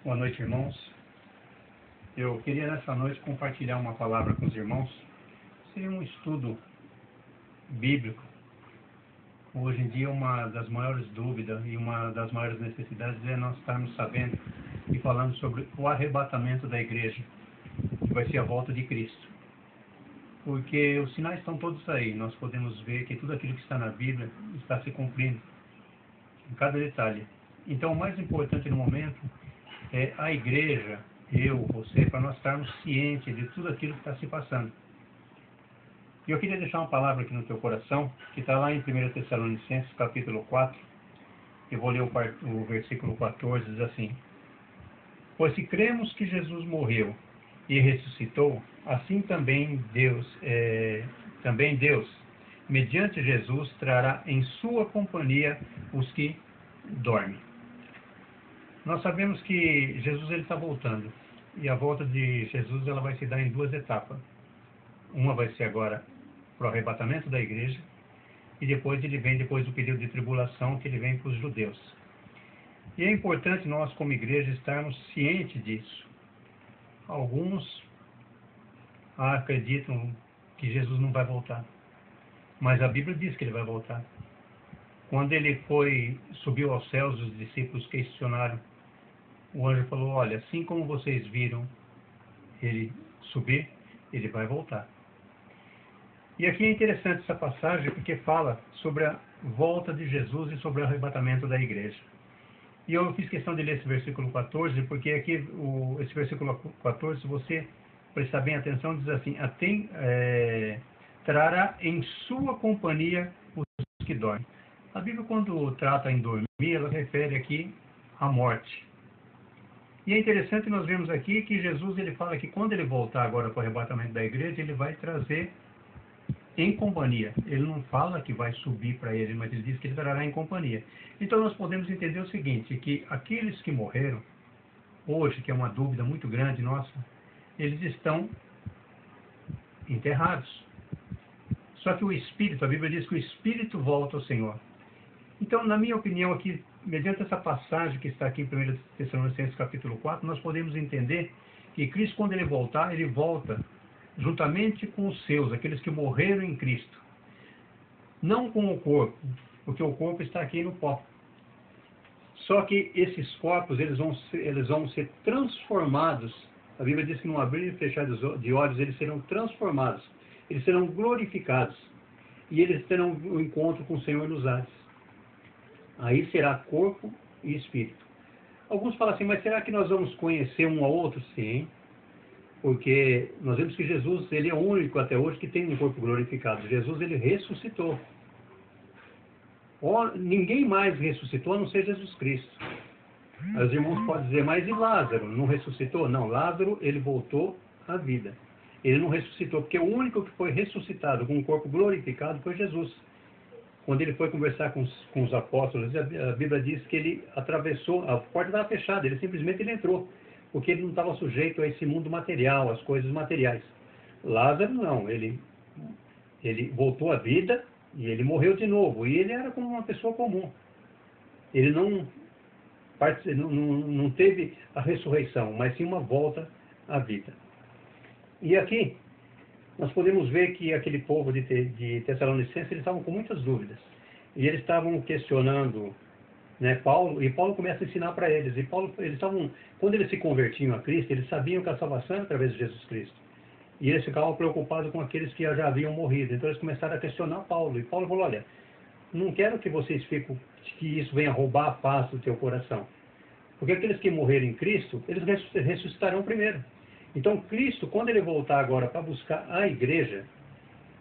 Boa noite, irmãos. Eu queria nessa noite compartilhar uma palavra com os irmãos. Seria um estudo bíblico. Hoje em dia, uma das maiores dúvidas e uma das maiores necessidades é nós estarmos sabendo e falando sobre o arrebatamento da igreja, que vai ser a volta de Cristo. Porque os sinais estão todos aí. Nós podemos ver que tudo aquilo que está na Bíblia está se cumprindo em cada detalhe. Então, o mais importante no momento é a igreja, eu, você, para nós estarmos cientes de tudo aquilo que está se passando. E eu queria deixar uma palavra aqui no teu coração, que está lá em 1 Tessalonicenses, capítulo 4. Eu vou ler o versículo 14, diz assim: Pois se cremos que Jesus morreu e ressuscitou, assim também Deus, mediante Jesus, trará em sua companhia os que dormem. Nós sabemos que Jesus está voltando, e a volta de Jesus ela vai se dar em duas etapas. Uma vai ser agora para o arrebatamento da igreja, e depois ele vem depois do período de tribulação, que ele vem para os judeus. E é importante nós, como igreja, estarmos cientes disso. Alguns acreditam que Jesus não vai voltar, mas a Bíblia diz que ele vai voltar. Quando ele subiu aos céus, os discípulos questionaram. O anjo falou: olha, assim como vocês viram ele subir, ele vai voltar. E aqui é interessante essa passagem porque fala sobre a volta de Jesus e sobre o arrebatamento da igreja. E eu fiz questão de ler esse versículo 14, porque aqui, esse versículo 14, se você prestar bem atenção, diz assim: trará em sua companhia os que dormem. A Bíblia, quando trata em dormir, ela refere aqui à morte. E é interessante nós vemos aqui que Jesus ele fala que quando ele voltar agora para o arrebatamento da igreja, ele vai trazer em companhia. Ele não fala que vai subir para ele, mas ele diz que ele trará em companhia. Então nós podemos entender o seguinte, que aqueles que morreram, hoje, que é uma dúvida muito grande nossa, eles estão enterrados. Só que o Espírito, a Bíblia diz que o Espírito volta ao Senhor. Então, na minha opinião aqui, mediante essa passagem que está aqui em 1 Tessalonicenses capítulo 4, nós podemos entender que Cristo, quando ele voltar, ele volta juntamente com os seus, aqueles que morreram em Cristo. Não com o corpo, porque o corpo está aqui no pó. Só que esses corpos, eles vão ser transformados. A Bíblia diz que no abrir e fechar de olhos, eles serão transformados. Eles serão glorificados. E eles terão um encontro com o Senhor nos ares. Aí será corpo e espírito. Alguns falam assim, mas será que nós vamos conhecer um ao outro? Sim, porque nós vemos que Jesus, ele é o único até hoje que tem um corpo glorificado. Jesus, ele ressuscitou. Ninguém mais ressuscitou a não ser Jesus Cristo. Os irmãos podem dizer, mas e Lázaro? Não ressuscitou? Não, Lázaro, ele voltou à vida. Ele não ressuscitou, porque o único que foi ressuscitado com um corpo glorificado foi Jesus. Quando ele foi conversar com os apóstolos, a Bíblia diz que ele atravessou, a porta estava fechada, ele simplesmente entrou, porque ele não estava sujeito a esse mundo material, às coisas materiais. Lázaro não, ele voltou à vida e ele morreu de novo, e ele era como uma pessoa comum. Ele não teve a ressurreição, mas sim uma volta à vida. E aqui, nós podemos ver que aquele povo de Tessalonicenses, eles estavam com muitas dúvidas. E eles estavam questionando, né, Paulo, e Paulo começa a ensinar para eles. E quando eles se convertiam a Cristo, eles sabiam que a salvação era através de Jesus Cristo. E eles ficavam preocupados com aqueles que já haviam morrido. Então eles começaram a questionar Paulo. E Paulo falou: olha, não quero que vocês fiquem, que isso venha roubar a paz do teu coração. Porque aqueles que morreram em Cristo, eles ressuscitarão primeiro. Então Cristo, quando ele voltar agora para buscar a igreja,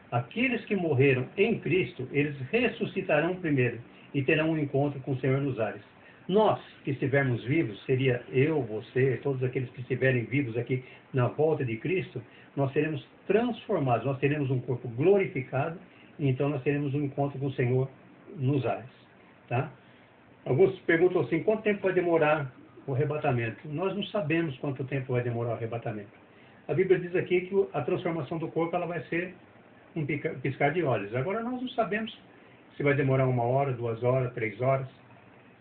aqueles que morreram em Cristo, eles ressuscitarão primeiro e terão um encontro com o Senhor nos ares. Nós, que estivermos vivos, seria eu, você, todos aqueles que estiverem vivos aqui na volta de Cristo, nós seremos transformados, nós teremos um corpo glorificado, e então nós teremos um encontro com o Senhor nos ares. Tá? Alguns perguntam assim, quanto tempo vai demorar o arrebatamento? Nós não sabemos quanto tempo vai demorar o arrebatamento. A Bíblia diz aqui que a transformação do corpo ela vai ser um piscar de olhos. Agora nós não sabemos se vai demorar 1 hora, 2 horas, 3 horas.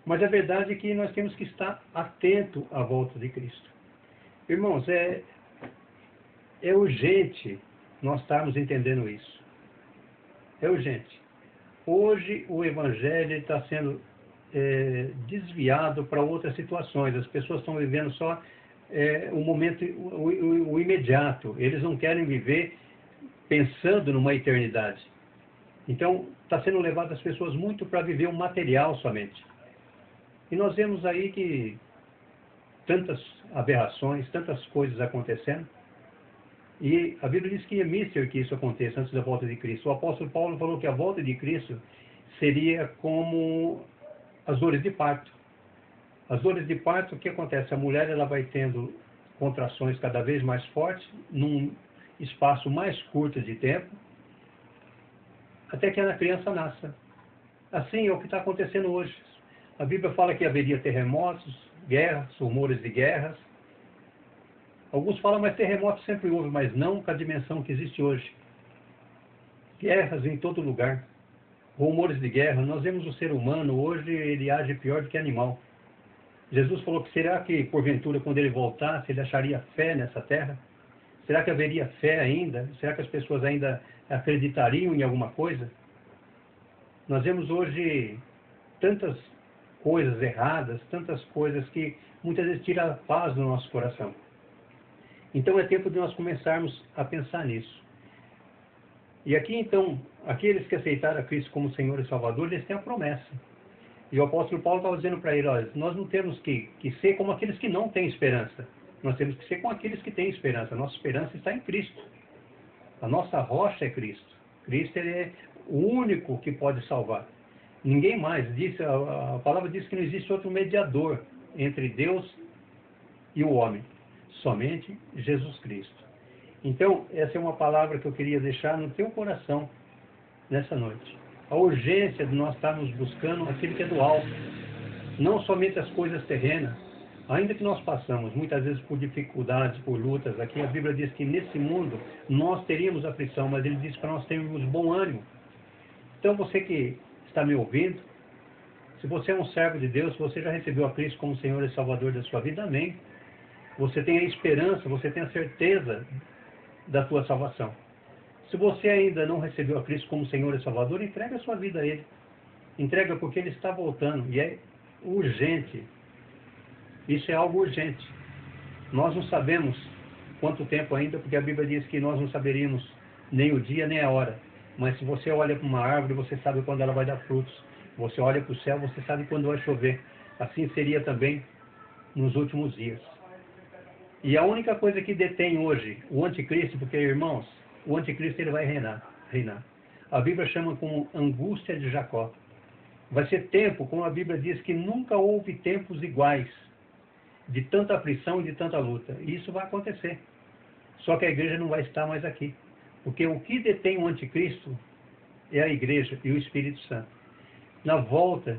Mas a verdade é que nós temos que estar atento à volta de Cristo. Irmãos, é urgente nós estarmos entendendo isso. É urgente. Hoje o Evangelho está sendo desviado para outras situações. As pessoas estão vivendo só o momento, o imediato. Eles não querem viver pensando numa eternidade. Então, está sendo levado as pessoas muito para viver o material somente. E nós vemos aí que tantas aberrações, tantas coisas acontecendo. E a Bíblia diz que é míster que isso aconteça antes da volta de Cristo. O apóstolo Paulo falou que a volta de Cristo seria como as dores de parto. As dores de parto, o que acontece? A mulher ela vai tendo contrações cada vez mais fortes, num espaço mais curto de tempo, até que a criança nasça. Assim é o que está acontecendo hoje. A Bíblia fala que haveria terremotos, guerras, rumores de guerras. Alguns falam, mas terremotos sempre houve, mas não com a dimensão que existe hoje. Guerras em todo lugar. Rumores de guerra. Nós vemos o ser humano, hoje ele age pior do que animal. Jesus falou que será que, porventura, quando ele voltasse, ele acharia fé nessa terra? Será que haveria fé ainda? Será que as pessoas ainda acreditariam em alguma coisa? Nós vemos hoje tantas coisas erradas, tantas coisas que muitas vezes tiram a paz do nosso coração. Então é tempo de nós começarmos a pensar nisso. E aqui então, aqueles que aceitaram a Cristo como Senhor e Salvador, eles têm a promessa. E o apóstolo Paulo estava dizendo para ele, olha, nós não temos que ser como aqueles que não têm esperança. Nós temos que ser como aqueles que têm esperança. A nossa esperança está em Cristo. A nossa rocha é Cristo. Cristo ele é o único que pode salvar. Ninguém mais. A palavra diz que não existe outro mediador entre Deus e o homem. Somente Jesus Cristo. Então, essa é uma palavra que eu queria deixar no teu coração nessa noite. A urgência de nós estarmos buscando aquilo que é do alto. Não somente as coisas terrenas. Ainda que nós passamos muitas vezes por dificuldades, por lutas, aqui a Bíblia diz que nesse mundo nós teríamos aflição, mas ele diz para nós termos bom ânimo. Então você que está me ouvindo, se você é um servo de Deus, se você já recebeu a Cristo como Senhor e Salvador da sua vida, amém. Você tem a esperança, você tem a certeza da sua salvação. Se você ainda não recebeu a Cristo como Senhor e Salvador, entrega a sua vida a Ele. Entrega porque Ele está voltando e é urgente. Isso é algo urgente. Nós não sabemos quanto tempo ainda, porque a Bíblia diz que nós não saberíamos nem o dia nem a hora. Mas se você olha para uma árvore, você sabe quando ela vai dar frutos. Você olha para o céu, você sabe quando vai chover. Assim seria também nos últimos dias. E a única coisa que detém hoje o anticristo, porque, irmãos, o anticristo ele vai reinar. A Bíblia chama como angústia de Jacó. Vai ser tempo, como a Bíblia diz, que nunca houve tempos iguais de tanta aflição e de tanta luta. E isso vai acontecer. Só que a igreja não vai estar mais aqui. Porque o que detém o anticristo é a igreja e o Espírito Santo. Na volta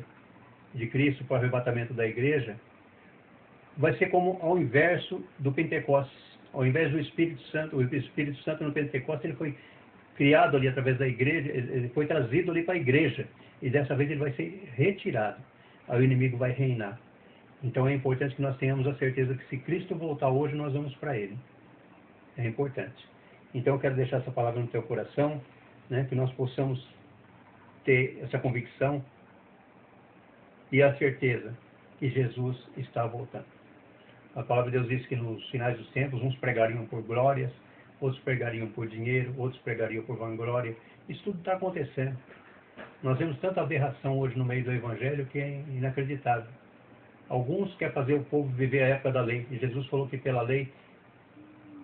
de Cristo para o arrebatamento da igreja, vai ser como ao inverso do Pentecostes. Ao invés do Espírito Santo, o Espírito Santo no Pentecostes, ele foi criado ali através da igreja, ele foi trazido ali para a igreja. E dessa vez ele vai ser retirado. Aí o inimigo vai reinar. Então é importante que nós tenhamos a certeza que se Cristo voltar hoje, nós vamos para Ele. É importante. Então eu quero deixar essa palavra no teu coração, né, que nós possamos ter essa convicção e a certeza que Jesus está voltando. A palavra de Deus diz que nos finais dos tempos, uns pregariam por glórias, outros pregariam por dinheiro, outros pregariam por vanglória. Isso tudo está acontecendo. Nós vemos tanta aberração hoje no meio do Evangelho que é inacreditável. Alguns querem fazer o povo viver a época da lei. E Jesus falou que pela lei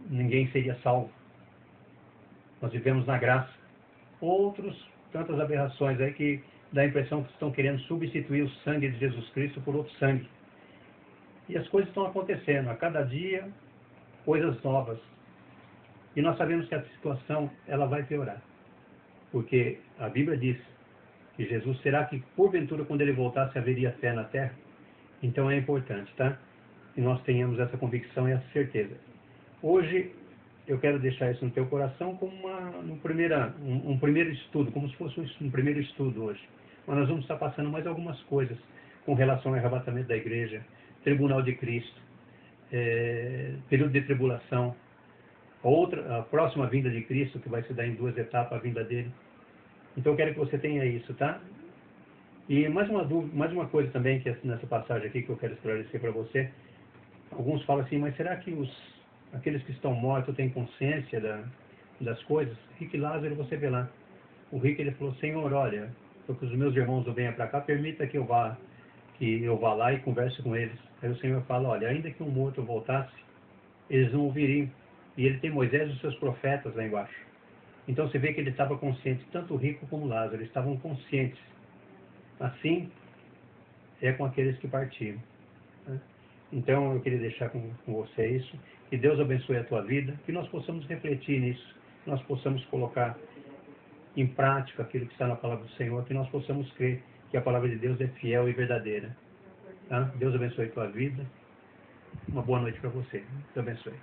ninguém seria salvo. Nós vivemos na graça. Outros, tantas aberrações aí que dá a impressão que estão querendo substituir o sangue de Jesus Cristo por outro sangue. E as coisas estão acontecendo. A cada dia, coisas novas. E nós sabemos que a situação ela vai piorar. Porque a Bíblia diz que Jesus, será que porventura quando ele voltasse haveria fé na terra? Então é importante, tá? Que nós tenhamos essa convicção e essa certeza. Hoje eu quero deixar isso no teu coração como um primeiro estudo, como se fosse um primeiro estudo hoje. Mas nós vamos estar passando mais algumas coisas com relação ao arrebatamento da igreja, tribunal de Cristo, período de tribulação, a próxima vinda de Cristo, que vai se dar em 2 etapas, a vinda dele. Então eu quero que você tenha isso, tá? E mais uma coisa também, que nessa passagem aqui que eu quero esclarecer para você. Alguns falam assim, mas será que aqueles que estão mortos têm consciência das coisas? Rico e Lázaro, você vê lá. O rico, ele falou, Senhor, olha, porque os meus irmãos não venham para cá, permita que eu vá lá e converse com eles. Aí o Senhor fala, olha, ainda que um morto voltasse, eles não ouviriam. E ele tem Moisés e os seus profetas lá embaixo. Então você vê que ele estava consciente, tanto o rico como o Lázaro, eles estavam conscientes. Assim é com aqueles que partiram. Né? Então eu queria deixar com você isso. Que Deus abençoe a tua vida, que nós possamos refletir nisso, que nós possamos colocar em prática aquilo que está na palavra do Senhor, que nós possamos crer que a palavra de Deus é fiel e verdadeira. Tá? Deus abençoe a tua vida. Uma boa noite para você. Deus abençoe.